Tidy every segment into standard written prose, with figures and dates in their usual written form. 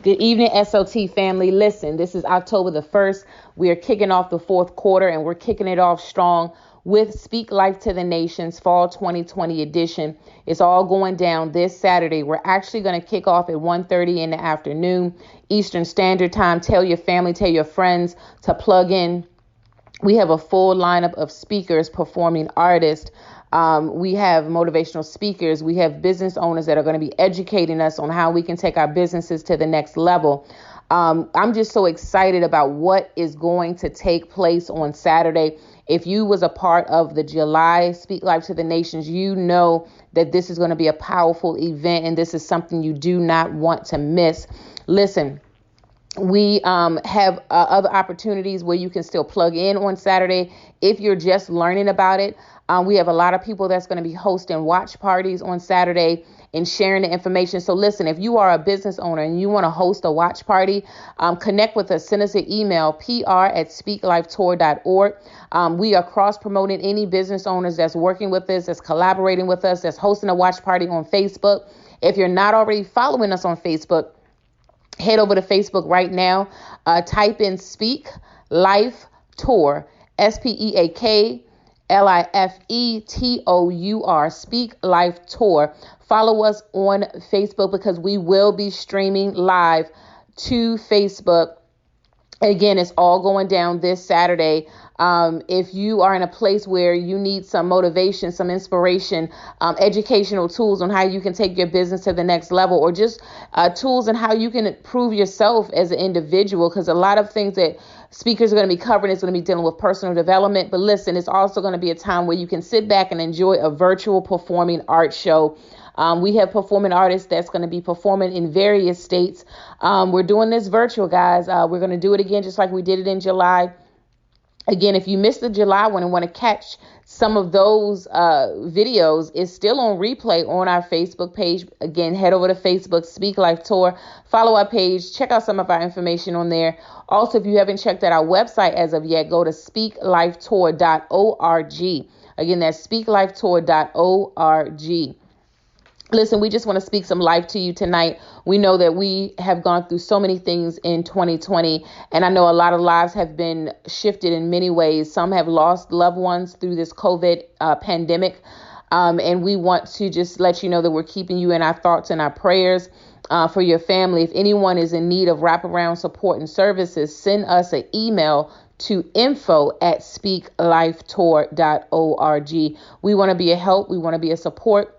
Good evening, SLT family. Listen, this is October the 1st. We are kicking off the fourth quarter, and we're kicking it off strong with Speak Life to the Nations Fall 2020 edition. It's all going down this Saturday. We're actually going to kick off at 1:30 in the afternoon, Eastern Standard Time. Tell your family, tell your friends to plug in. We have a full lineup of speakers, performing artists. We have motivational speakers. We have business owners that are going to be educating us on how we can take our businesses to the next level. I'm just so excited about what is going to take place on Saturday. If you was a part of the July Speak Life to the Nations, you know that this is going to be a powerful event, and this is something you do not want to miss. Listen. We have other opportunities where you can still plug in on Saturday if you're just learning about it. We have a lot of people that's going to be hosting watch parties on Saturday and sharing the information. So listen, if you are a business owner and you want to host a watch party, connect with us. Send us an email, pr@speaklifetour.org. We are cross-promoting any business owners that's working with us, that's collaborating with us, that's hosting a watch party on Facebook. If you're not already following us on Facebook, head over to Facebook right now. Type in Speak Life Tour, SPEAKLIFETOUR, Speak Life Tour. Follow us on Facebook because we will be streaming live to Facebook. Again, it's all going down this Saturday. If you are in a place where you need some motivation, some inspiration, educational tools on how you can take your business to the next level, or just tools on how you can improve yourself as an individual, because a lot of things that speakers are going to be covering is going to be dealing with personal development. But listen, it's also going to be a time where you can sit back and enjoy a virtual performing art show. We have performing artists that's going to be performing in various states. We're doing this virtual, guys. We're going to do it again just like we did it in July. Again, if you missed the July one and want to catch some of those videos, it's still on replay on our Facebook page. Again, head over to Facebook, Speak Life Tour. Follow our page. Check out some of our information on there. Also, if you haven't checked out our website as of yet, go to speaklifetour.org. Again, that's speaklifetour.org. Listen, we just want to speak some life to you tonight. We know that we have gone through so many things in 2020, and I know a lot of lives have been shifted in many ways. Some have lost loved ones through this COVID pandemic, and we want to just let you know that we're keeping you in our thoughts and our prayers for your family. If anyone is in need of wraparound support and services, send us an email to info@speaklifetour.org. We want to be a help. We want to be a support.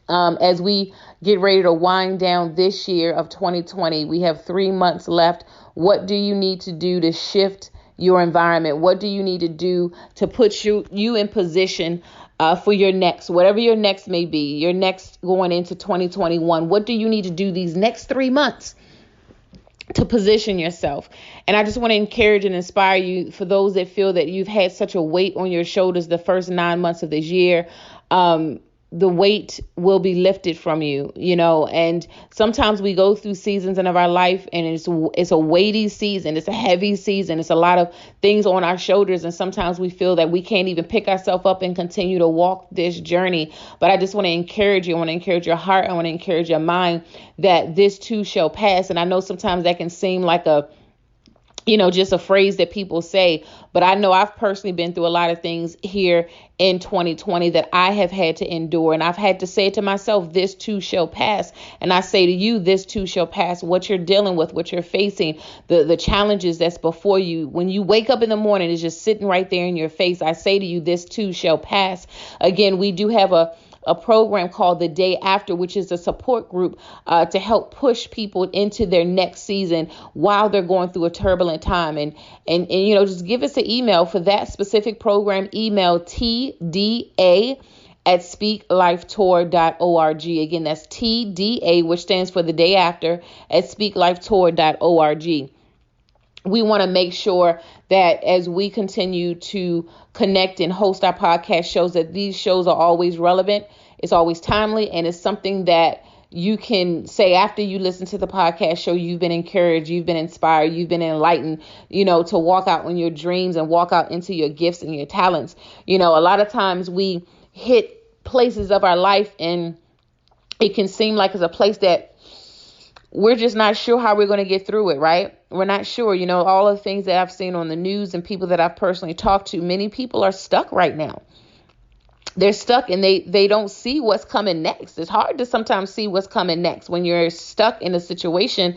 As we get ready to wind down this year of 2020, we have 3 months left. What do you need to do to shift your environment? What do you need to do to put you in position for your next, whatever your next may be, your next going into 2021? What do you need to do these next 3 months to position yourself? And I just want to encourage and inspire you, for those that feel that you've had such a weight on your shoulders the first 9 months of this year. The weight will be lifted from you, and sometimes we go through seasons in our life, and it's a weighty season. It's a heavy season. It's a lot of things on our shoulders. And sometimes we feel that we can't even pick ourselves up and continue to walk this journey. But I just want to encourage you. I want to encourage your heart. I want to encourage your mind that this too shall pass. And I know sometimes that can seem like just a phrase that people say, but I know I've personally been through a lot of things here in 2020 that I have had to endure. And I've had to say to myself, this too shall pass. And I say to you, this too shall pass. What you're dealing with, what you're facing, the challenges that's before you, when you wake up in the morning, is just sitting right there in your face. I say to you, this too shall pass. Again, we do have a program called The Day After, which is a support group to help push people into their next season while they're going through a turbulent time. And just give us an email for that specific program. Email tda@speaklifetour.org. Again, that's TDA, which stands for The Day After, at speaklifetour.org. We want to make sure that as we continue to connect and host our podcast shows, that these shows are always relevant, it's always timely, and it's something that you can say after you listen to the podcast show, you've been encouraged, you've been inspired, you've been enlightened, to walk out on your dreams and walk out into your gifts and your talents. A lot of times we hit places of our life and it can seem like it's a place that we're just not sure how we're going to get through it, right? We're not sure. All of the things that I've seen on the news and people that I've personally talked to, many people are stuck right now. They're stuck and they don't see what's coming next. It's hard to sometimes see what's coming next when you're stuck in a situation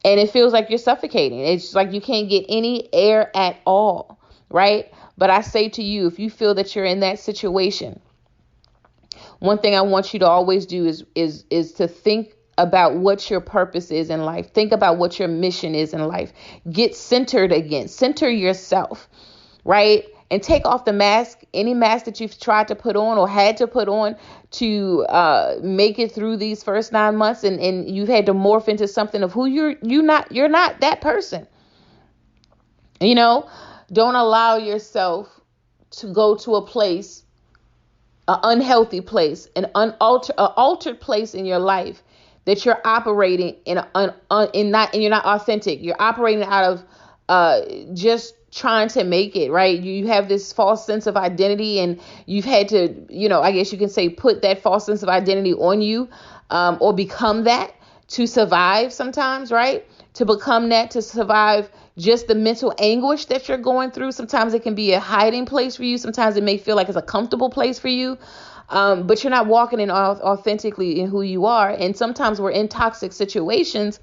and it feels like you're suffocating. It's like you can't get any air at all, right? But I say to you, if you feel that you're in that situation, one thing I want you to always do is to think about what your purpose is in life. Think about what your mission is in life. Get centered again. Center yourself, right? And take off the mask, any mask that you've tried to put on or had to put on to make it through these first 9 months, and you've had to morph into something of who you're not that person. Don't allow yourself to go to a place, an unhealthy place, an altered place in your life that you're operating in and you're not authentic. You're operating out of just trying to make it, right? You have this false sense of identity, and you've had to, I guess you can say, put that false sense of identity on you, or become that to survive sometimes, right? To become that, to survive just the mental anguish that you're going through. Sometimes it can be a hiding place for you. Sometimes it may feel like it's a comfortable place for you. But you're not walking in authentically in who you are. And sometimes we're in toxic situations,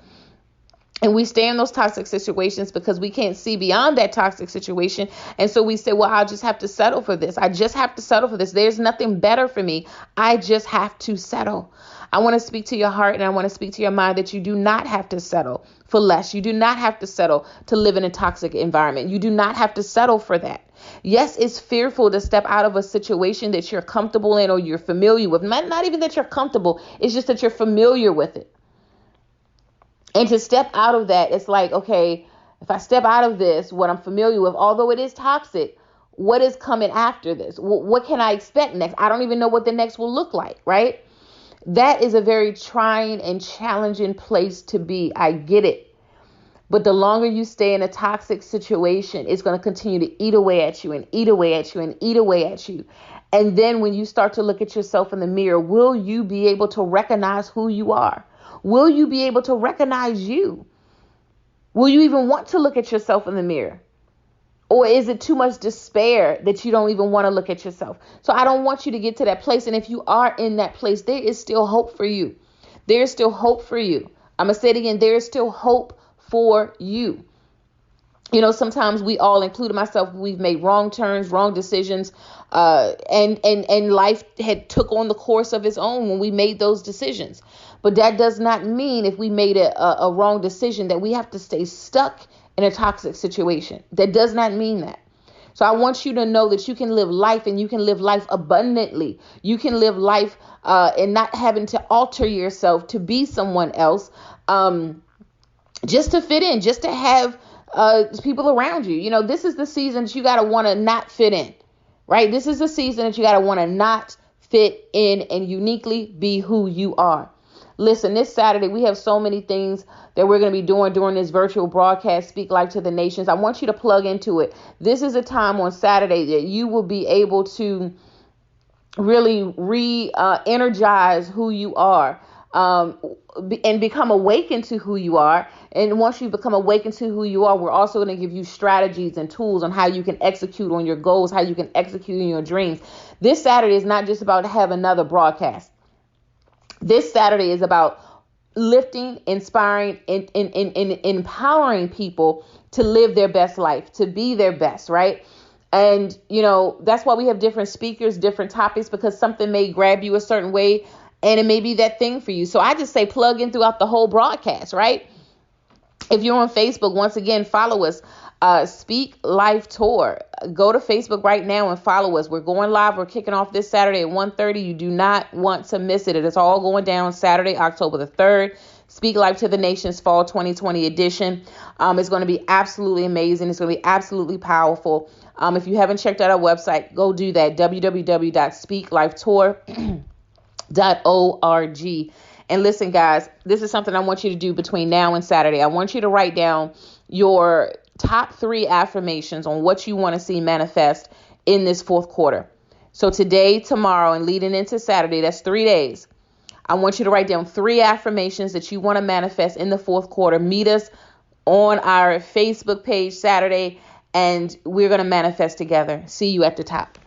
and we stay in those toxic situations because we can't see beyond that toxic situation. And so we say, well, I'll just have to settle for this. I just have to settle for this. There's nothing better for me. I just have to settle. I want to speak to your heart, and I want to speak to your mind that you do not have to settle for less. You do not have to settle to live in a toxic environment. You do not have to settle for that. Yes, it's fearful to step out of a situation that you're comfortable in or you're familiar with. Not even that you're comfortable. It's just that you're familiar with it. And to step out of that, it's like, okay, if I step out of this, what I'm familiar with, although it is toxic, what is coming after this? What can I expect next? I don't even know what the next will look like, right? That is a very trying and challenging place to be. I get it. But the longer you stay in a toxic situation, it's going to continue to eat away at you and eat away at you and eat away at you. And then when you start to look at yourself in the mirror, will you be able to recognize who you are? Will you be able to recognize you? Will you even want to look at yourself in the mirror? Or is it too much despair that you don't even want to look at yourself? So I don't want you to get to that place. And if you are in that place, there is still hope for you. There is still hope for you. I'm going to say it again. There is still hope for you. Sometimes we all, including myself, we've made wrong turns, wrong decisions, and life had took on the course of its own when we made those decisions. But that does not mean if we made a wrong decision that we have to stay stuck in a toxic situation. That does not mean that. So I want you to know that you can live life, and you can live life abundantly. You can live life and not having to alter yourself to be someone else, just to fit in, just to have people around you. This is the season that you got to want to not fit in, right? This is the season that you got to want to not fit in and uniquely be who you are. Listen, this Saturday, we have so many things that we're going to be doing during this virtual broadcast, Speak Life to the Nations. I want you to plug into it. This is a time on Saturday that you will be able to really re-energize who you are. And become awakened to who you are. And once you become awakened to who you are, we're also going to give you strategies and tools on how you can execute on your goals, how you can execute on your dreams. This Saturday is not just about to have another broadcast. This Saturday is about lifting, inspiring, and empowering people to live their best life, to be their best, right? And, that's why we have different speakers, different topics, because something may grab you a certain way. And it may be that thing for you. So I just say plug in throughout the whole broadcast, right? If you're on Facebook, once again, follow us. Speak Life Tour. Go to Facebook right now and follow us. We're going live. We're kicking off this Saturday at 1:30. You do not want to miss it. It is all going down Saturday, October the 3rd. Speak Life to the Nations Fall 2020 edition. It's going to be absolutely amazing. It's going to be absolutely powerful. If you haven't checked out our website, go do that. www.speaklifetour.org. And listen, guys, this is something I want you to do between now and Saturday. I want you to write down your top 3 affirmations on what you want to see manifest in this fourth quarter. So today, tomorrow, and leading into Saturday, that's 3 days. I want you to write down 3 affirmations that you want to manifest in the fourth quarter. Meet us on our Facebook page Saturday, and we're going to manifest together. See you at the top.